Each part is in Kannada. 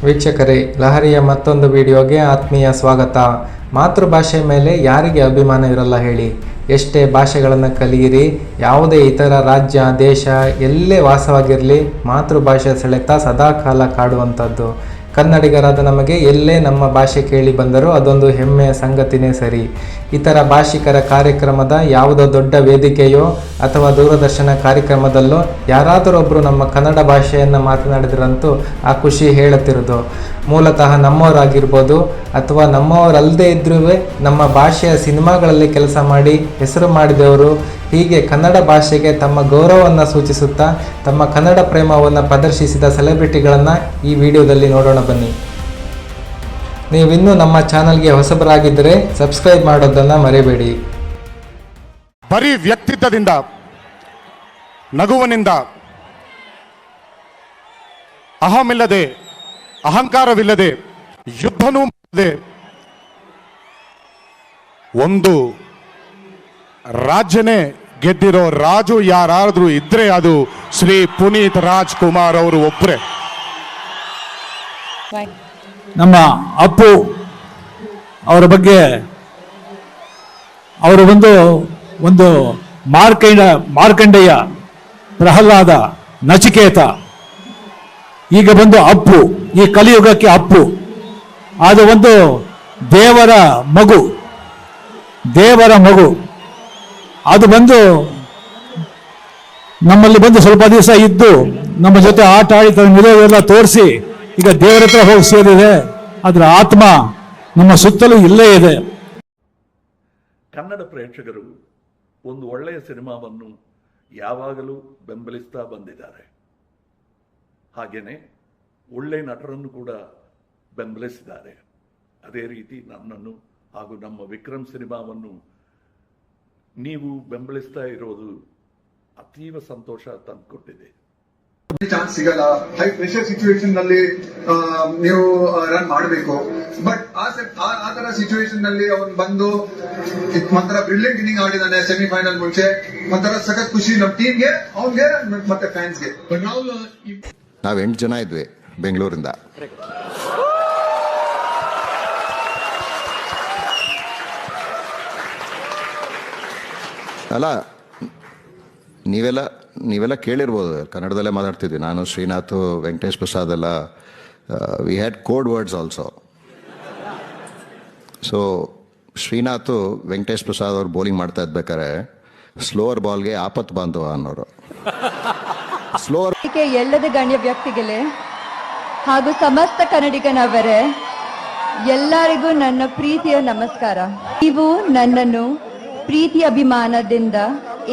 ವೀಕ್ಷಕರೇ, ಲಹರಿಯ ಮತ್ತೊಂದು ವಿಡಿಯೋಗೆ ಆತ್ಮೀಯ ಸ್ವಾಗತ. ಮಾತೃಭಾಷೆ ಮೇಲೆ ಯಾರಿಗೆ ಅಭಿಮಾನ ಇರಲ್ಲ ಹೇಳಿ? ಎಷ್ಟೇ ಭಾಷೆಗಳನ್ನು ಕಲಿಯಿರಿ, ಯಾವುದೇ ಇತರ ರಾಜ್ಯ ದೇಶ ಎಲ್ಲೇ ವಾಸವಾಗಿರಲಿ, ಮಾತೃಭಾಷೆ ಸೆಳೆತ ಸದಾಕಾಲ ಕಾಡುವಂಥದ್ದು. ಕನ್ನಡಿಗರಾದ ನಮಗೆ ಎಲ್ಲೇ ನಮ್ಮ ಭಾಷೆ ಕೇಳಿ ಬಂದರೂ ಅದೊಂದು ಹೆಮ್ಮೆಯ ಸಂಗತಿನೇ ಸರಿ. ಇತರ ಭಾಷಿಕರ ಕಾರ್ಯಕ್ರಮದ ಯಾವುದೋ ದೊಡ್ಡ ವೇದಿಕೆಯೋ ಅಥವಾ ದೂರದರ್ಶನ ಕಾರ್ಯಕ್ರಮದಲ್ಲೋ ಯಾರಾದರೊಬ್ಬರು ನಮ್ಮ ಕನ್ನಡ ಭಾಷೆಯನ್ನು ಮಾತನಾಡಿದ್ರಂತೂ ಆ ಖುಷಿ ಹೇಳುತ್ತಿರೋದು. ಮೂಲತಃ ನಮ್ಮವರಾಗಿರ್ಬೋದು ಅಥವಾ ನಮ್ಮವರಲ್ಲದೆ ಇದ್ರೂ ನಮ್ಮ ಭಾಷೆಯ ಸಿನಿಮಾಗಳಲ್ಲಿ ಕೆಲಸ ಮಾಡಿ ಹೆಸರು ಮಾಡಿದವರು, ಹೀಗೆ ಕನ್ನಡ ಭಾಷೆಗೆ ತಮ್ಮ ಗೌರವವನ್ನು ಸೂಚಿಸುತ್ತಾ ತಮ್ಮ ಕನ್ನಡ ಪ್ರೇಮವನ್ನು ಪ್ರದರ್ಶಿಸಿದ ಸೆಲೆಬ್ರಿಟಿಗಳನ್ನು ಈ ವಿಡಿಯೋದಲ್ಲಿ ನೋಡೋಣ ಬನ್ನಿ. ನೀವಿನ್ನೂ ನಮ್ಮ ಚಾನಲ್ಗೆ ಹೊಸಬರಾಗಿದ್ದರೆ ಸಬ್ಸ್ಕ್ರೈಬ್ ಮಾಡೋದನ್ನು ಮರೆಯಬೇಡಿ. ಬರೀ ವ್ಯಕ್ತಿತ್ವದಿಂದ, ನಗುವಿನಿಂದ, ಅಹಮಿಲ್ಲದೆ, ಅಹಂಕಾರವಿಲ್ಲದೆ, ಯುದ್ಧನೂ ಮಾಡದೆ ಒಂದು ರಾಜ್ಯನೇ ಗೆದ್ದಿರೋ ರಾಜು ಯಾರಾದ್ರೂ ಇದ್ರೆ ಅದು ಶ್ರೀ ಪುನೀತ್ ರಾಜ್ಕುಮಾರ್ ಅವರು ಒಬ್ಬರೇ. ನಮ್ಮ ಅಪ್ಪು ಅವರ ಬಗ್ಗೆ ಅವರು ಒಂದು ಮಾರ್ಕಂಡೇಯ, ಪ್ರಹ್ಲಾದ, ನಚಿಕೇತ, ಈಗ ಬಂದು ಅಪ್ಪು, ಈ ಕಲಿಯುಗಕ್ಕೆ ಅಪ್ಪು. ಅದು ಒಂದು ದೇವರ ಮಗು. ಅದು ನಮ್ಮಲ್ಲಿ ಬಂದು ಸ್ವಲ್ಪ ದಿವಸ ಇದ್ದು ನಮ್ಮ ಜೊತೆ ಆಟ ಆಡಿ ಮಿಲೋದೆಲ್ಲ ತೋರಿಸಿ ಈಗ ದೇವರ ಹತ್ರ ಹೋಗಿ ಸೇರಿದೆ. ಅದರ ಆತ್ಮ ನಮ್ಮ ಸುತ್ತಲೂ ಇಲ್ಲೇ ಇದೆ. ಕನ್ನಡ ಪ್ರೇಕ್ಷಕರು ಒಂದು ಒಳ್ಳೆಯ ಸಿನಿಮಾವನ್ನು ಯಾವಾಗಲೂ ಬೆಂಬಲಿಸ್ತಾ ಬಂದಿದ್ದಾರೆ. ಹಾಗೇನೆ ಒಳ್ಳೆಯ ನಟರನ್ನು ಕೂಡ ಬೆಂಬಲಿಸಿದ್ದಾರೆ. ಅದೇ ರೀತಿ ನನ್ನನ್ನು ಹಾಗೂ ನಮ್ಮ ವಿಕ್ರಮ್ ಸಿನಿಮಾವನ್ನು ನೀವು ಬೆಂಬಲಿಸ್ತಾ ಇರೋದು ಅತೀವ ಸಂತೋಷ ತಂದುಕೊಟ್ಟಿದೆ. ಚಾನ್ಸ್ ಸಿಗಲ್ಲ, ಹೈ ಪ್ರೆಷರ್ ಸಿಚುವೇಶನ್ ನಲ್ಲಿ ನೀವು ರನ್ ಮಾಡಬೇಕು. ಬಟ್ ಆ ತರ ಸಿಚುವೇಶನ್ ನಲ್ಲಿ ಅವನು ಬಂದು ಒಂಥರ ಬ್ರಿಲಿಯಂಟ್ ಇನ್ನಿಂಗ್ ಆಡಿದಾನೆ ಸೆಮಿಫೈನಲ್ ಮುಂಚೆ. ಒಂಥರ ಸಖತ್ ಖುಷಿ ನಮ್ಮ ಟೀಮ್ಗೆ, ಅವನ್ಗೆ ಮತ್ತೆ ಫ್ಯಾನ್ಸ್ಗೆ. ನಾವು 8 ಜನ ಇದ್ವಿ ಬೆಂಗಳೂರಿಂದ. ಅಲ್ಲ, ನೀವೆಲ್ಲ ಕೇಳಿರ್ಬೋದು, ಕನ್ನಡದಲ್ಲೇ ಮಾತಾಡ್ತಿದ್ವಿ. ನಾನು, ಶ್ರೀನಾಥ್, ವೆಂಕಟೇಶ್ ಪ್ರಸಾದ್ ಎಲ್ಲ we had code words also. So Srinath, Venkatesh Prasad ಅವ್ರು ಬೌಲಿಂಗ್ ಮಾಡ್ತಾ ಇದ್ಬೇಕಾರೆ ಸ್ಲೋವರ್ ಬಾಲ್ಗೆ ಆಪತ್ ಬಾಂಧವ ಅನ್ನೋರು. ಸ್ಲೋವರ್ ಎಲ್ಲದ ಗಣ್ಯ ವ್ಯಕ್ತಿಗಳೇ ಹಾಗೂ ಸಮಸ್ತ ಕನ್ನಡಿಗನವರೇ, ಎಲ್ಲರಿಗೂ ನನ್ನ ಪ್ರೀತಿಯ ನಮಸ್ಕಾರ. ನೀವು ನನ್ನನ್ನು ಪ್ರೀತಿ ಅಭಿಮಾನದಿಂದ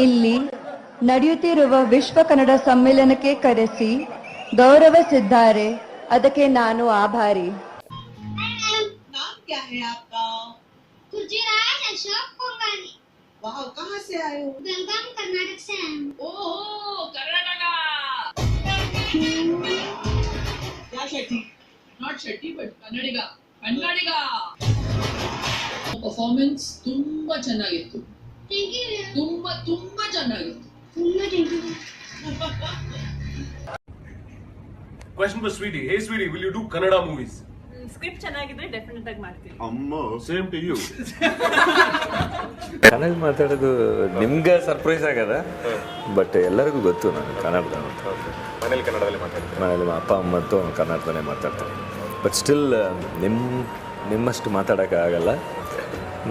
ಇಲ್ಲಿ ನಡೆಯುತ್ತಿರುವ ವಿಶ್ವ ಕನ್ನಡ ಸಮ್ಮೇಳನಕ್ಕೆ ಕರೆಸಿ ಗೌರವಿಸಿದ್ದಾರೆ. ಅದಕ್ಕೆ ನಾನು ಆಭಾರಿ. ಪರ್ಫಾರ್ಮೆನ್ಸ್ ತುಂಬಾ ಚೆನ್ನಾಗಿತ್ತು. ತುಂಬಾ ಚೆನ್ನಾಗಿತ್ತು. Question for Sweetie. Hey Sweetie, will you do Kannada movies? Script ಚೆನ್ನಾಗಿದ್ರೆ ಡೆಫಿನೆಟ್ ಆಗಿ ಮಾಡ್ತೀನಿ. ಅಮ್ಮ, ಸೇಮ್ ಟು ಯು. ಕನ್ನಡ ಮಾತಾಡೋದು ನಿಮ್ಗೆ ಸರ್ಪ್ರೈಸ್ ಆಗದ, ಬಟ್ ಎಲ್ಲರಿಗೂ ಗೊತ್ತು ನಾನು ಕನ್ನಡದ. ಮನೇಲಿ ಕನ್ನಡದಲ್ಲಿ ಮಾತಾಡ್ತೀನಿ. ಮನೇಲಿ ಅಪ್ಪ ಅಮ್ಮಂತೂ ಕನ್ನಡದಲ್ಲೇ ಮಾತಾಡ್ತಾರೆ. ಬಟ್ ಸ್ಟಿಲ್ ನಿಮ್ಮಷ್ಟು ಮಾತಾಡೋಕ್ಕಾಗಲ್ಲ.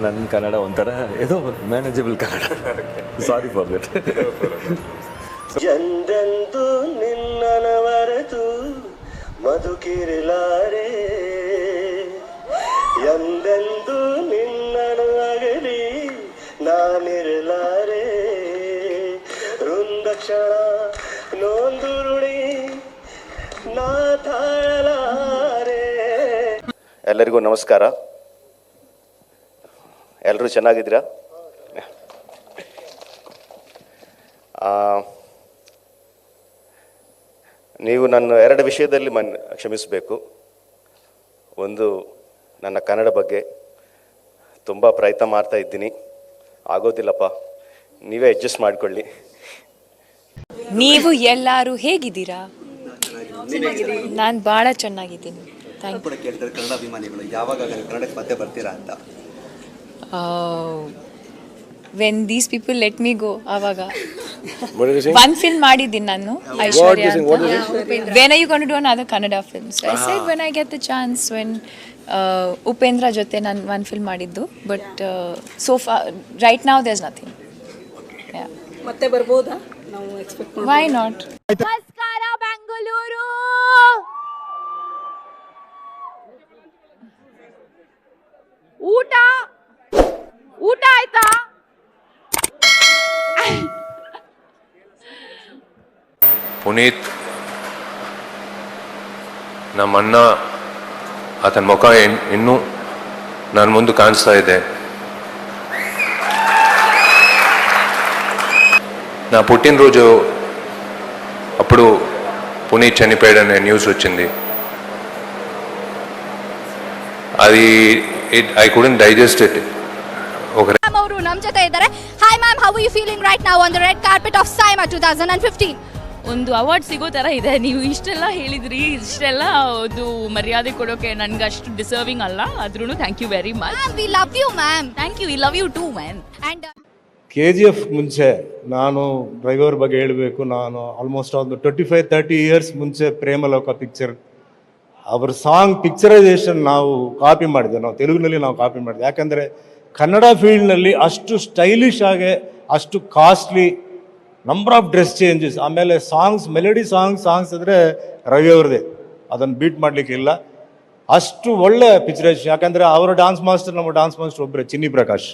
ನನ್ನ ಕನ್ನಡ ಒಂಥರ ಏನೋ manageable Kannada. Sorry for that. ಎಂದೆಂದು ನಿನ್ನನ ಮರೆತು ಮಧುಕಿರಲಾರೆ, ಎಂದೆಂದು ನಿನ್ನನು ಅಗಲಿ ನಾನಿರಲಾರೆ, ವೃಂದಕ್ಷಣ ನೊಂದುರುಳಿ ನಾ ತಾಳಲಾರೆ. ಎಲ್ಲರಿಗೂ ನಮಸ್ಕಾರ. ಎಲ್ಲರೂ ಚೆನ್ನಾಗಿದ್ದೀರಾ? ನೀವು ನನ್ನ 2 ವಿಷಯದಲ್ಲಿ ಕ್ಷಮಿಸಬೇಕು. ಒಂದು, ನನ್ನ ಕನ್ನಡ ಬಗ್ಗೆ ತುಂಬ ಪ್ರಯತ್ನ ಮಾಡ್ತಾ ಇದ್ದೀನಿ, ಆಗೋದಿಲ್ಲಪ್ಪ, ನೀವೇ ಅಡ್ಜಸ್ಟ್ ಮಾಡಿಕೊಳ್ಳಿ. ನೀವು ಎಲ್ಲರೂ ಹೇಗಿದ್ದೀರಾ? ನಾನು ಭಾಳ ಚೆನ್ನಾಗಿದ್ದೀನಿ. ಕೂಡ ಕೇಳ್ತಾರೆ ಕನ್ನಡ ಅಭಿಮಾನಿಗಳು, ಯಾವಾಗ ಕನ್ನಡಕ್ಕೆ ಮತ್ತೆ ಬರ್ತೀರಾ ಅಂತ. When these people let me go ಆವಾಗ. ಒಂದು ಫಿಲ್ಮ್ ಮಾಡಿದ್ದೀನಿ ನಾನು, ಐಶ್ವರ್ಯ ಅಂತ. When are you going to do another Kannada film? So I said when I get the chance. When Upendra ಜೊತೆ ನಾನು ಒಂದು ಫಿಲ್ಮ್ ಮಾಡಿದ್ದು, but so far right now there is nothing. ಮತ್ತೆ ಬರ್ಬೋದಾ ನಾವು ಎಕ್ಸ್ಪೆಕ್ಟ್? Why not? ನಮಸ್ಕಾರ ಬೆಂಗಳೂರು. ಊಟ ಆಯ್ತಾ? ಪುನೀತ್ ನಮ್ಮಣ್ಣ, ಆತನ ಮುಖ ಇನ್ನೂ ನನ್ನ ಮುಂದೆ ಕಾಣಿಸ್ತಾ ಇದೆ. నా పుట్టినరోజు అప్పుడు పునీత్ చనిపోయాడనే న్యూస్ వచ్చింది. అది ఐ కుడెంట్ డైజెస్ట్ ఇట్. ಅವರು ನಮ್ಮ ಜೊತೆ ಇದ್ದಾರೆ. Hi ma'am, how are you feeling right now on the red carpet of SIIMA 2015? ಒಂದು ಅವಾರ್ಡ್ ಸಿಗೋ ಥರ ಇದೆ. ನೀವು ಇಷ್ಟೆಲ್ಲ ಹೇಳಿದ್ರಿ, ಇಷ್ಟೆಲ್ಲ ಒಂದು ಮರ್ಯಾದೆ ಕೊಡೋಕೆ ನನಗೆ ಅಷ್ಟು ಡಿಸರ್ವಿಂಗ್ ಅಲ್ಲ. ಆದ್ರೂ thank you very much. We love you ma'am. Thank you, we love you too ma'am. And KGF ಮುಂಚೆ ನಾನು ಡ್ರೈವರ್ ಬಗ್ಗೆ ಹೇಳಬೇಕು. ನಾನು ಆಲ್ಮೋಸ್ಟ್ ಒಂದು 25-30 ಇಯರ್ಸ್ ಮುಂಚೆ ಪ್ರೇಮಲೋಕ ಪಿಕ್ಚರ್ ಅವರ ಸಾಂಗ್ ಪಿಕ್ಚರೈಸೇಷನ್ ನಾವು ಕಾಪಿ ಮಾಡಿದೆ. ನಾವು ತೆಲುಗಿನಲ್ಲಿ ನಾವು ಕಾಪಿ ಮಾಡಿದೆ. ಯಾಕಂದರೆ ಕನ್ನಡ ಫೀಲ್ಡ್ನಲ್ಲಿ ಅಷ್ಟು ಸ್ಟೈಲಿಶ್ ಆಗಿ, ಅಷ್ಟು costly, number of dress changes, ಆಮೇಲೆ ಸಾಂಗ್ಸ್, ಮೆಲಡಿ ಸಾಂಗ್ಸ್ ಅಂದರೆ ರವಿ ಅವ್ರದ್ದೇ, ಅದನ್ನು ಬೀಟ್ ಮಾಡಲಿಕ್ಕಿಲ್ಲ. ಅಷ್ಟು ಒಳ್ಳೆ ಪಿಕ್ಚರೈಸೇಷನ್. ಯಾಕಂದರೆ ಅವರ ಡಾನ್ಸ್ ಮಾಸ್ಟರ್, ನಮ್ಮ ಡಾನ್ಸ್ ಮಾಸ್ಟರ್ ಒಬ್ಬರೇ, ಚಿನ್ನಿ ಪ್ರಕಾಶ್.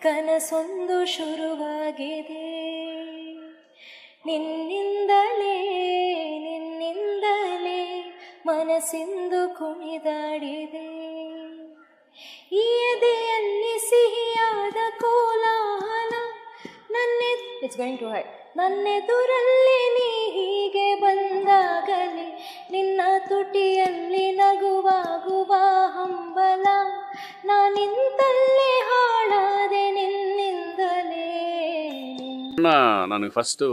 ಕನಸೊಂದು ಶುರುವಾಗಿದೆ, ನಿನ್ನಿಂದಲೇ ಮನಸ್ಸಿಂದು ಕುಣಿದಾಡಿದೆ, ಈ ಎದೆಯಲ್ಲಿ ಸಿಹಿಯಾದ ಕೋಲಾಹಲ, ನನ್ನೆದುರಲ್ಲಿ ನೀ ಹೀಗೆ ಬಂದಾಗಲೇ ನಿನ್ನ ತುಟಿಯಲ್ಲಿ ನಗುವಾಗುವ ಹಂಬಲ, ನಾನಿಂದಲೇ ಹಾಳಾದೆ ನಿನ್ನಿಂದಲೇ. ನನಗೆ ಫಸ್ಟು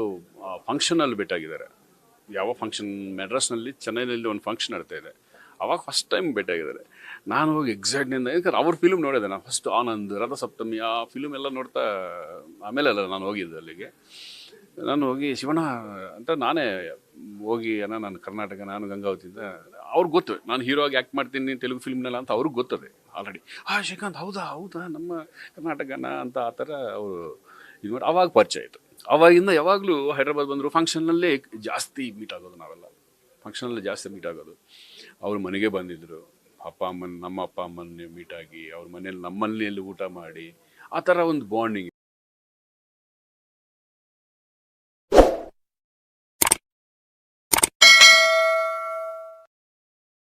ಫಂಕ್ಷನಲ್ಲಿ ಭೇಟಿಯಾಗಿದ್ದಾರೆ. ಯಾವ ಫಂಕ್ಷನ್, ಮೆಡ್ರಾಸ್ನಲ್ಲಿ, ಚೆನ್ನೈನಲ್ಲಿ ಒಂದು ಫಂಕ್ಷನ್ ನಡೀತಾ ಇದೆ. ಅವಾಗ ಫಸ್ಟ್ ಟೈಮ್ ಭೇಟಿಯಾಗಿದ್ದಾರೆ. ನಾನು ಹೋಗಿ ಎಕ್ಸೈಟ್ನಿಂದ, ಯಾಕಂದ್ರೆ ಅವ್ರ ಫಿಲ್ಮ್ ನೋಡಿದೆ ನಾನು ಫಸ್ಟ್, ಆನಂದ್, ರಥಸಪ್ತಮಿ, ಆ ಫಿಲ್ಮ್ ಎಲ್ಲ ನೋಡ್ತಾ ಆಮೇಲೆ ಅಲ್ಲ ನಾನು ಹೋಗಿದ್ದೆ ಅಲ್ಲಿಗೆ. ನಾನು ಹೋಗಿ ಶಿವಣ್ಣ ಅಂತ ನಾನೇ ಹೋಗಿ, ನಾನು ಕರ್ನಾಟಕ, ನಾನು ಗಂಗಾವತಿಯಿಂದ, ಅವ್ರಿಗೆ ಗೊತ್ತು ನಾನು ಹೀರೋ ಆಗಿ ಆ್ಯಕ್ಟ್ ಮಾಡ್ತೀನಿ ತೆಲುಗು ಫಿಲ್ಮ್ನೆಲ್ಲ ಅಂತ ಅವ್ರಿಗೆ ಗೊತ್ತದೆ ಆಲ್ರೆಡಿ. ಶ್ರೀಕಾಂತ್ ಹೌದಾ ನಮ್ಮ ಕರ್ನಾಟಕನ ಅಂತ ಆ ಥರ ಅವರು ಇದು ಮಾಡಿ ಆವಾಗ ಪರಿಚಯ ಆಯಿತು. ಆವಾಗಿಂದ ಯಾವಾಗಲೂ ಹೈದ್ರಾಬಾದ್ ಬಂದರು ಫಂಕ್ಷನ್ನಲ್ಲೇ ಜಾಸ್ತಿ ಮೀಟ್ ಆಗೋದು. ನಾವೆಲ್ಲ ಫಂಕ್ಷನಲ್ಲಿ ಜಾಸ್ತಿ ಮೀಟ್ ಆಗೋದು. ಅವ್ರ ಮನೆಗೆ ಬಂದಿದ್ದರು, ನಮ್ಮ ಅಪ್ಪ ಅಮ್ಮನ ಮೀಟಾಗಿ ಅವ್ರ ಮನೇಲಿ ನಮ್ಮಲ್ಲಿ ಊಟ ಮಾಡಿ, ಆ ಥರ ಒಂದು ಬಾಂಡಿಂಗ್.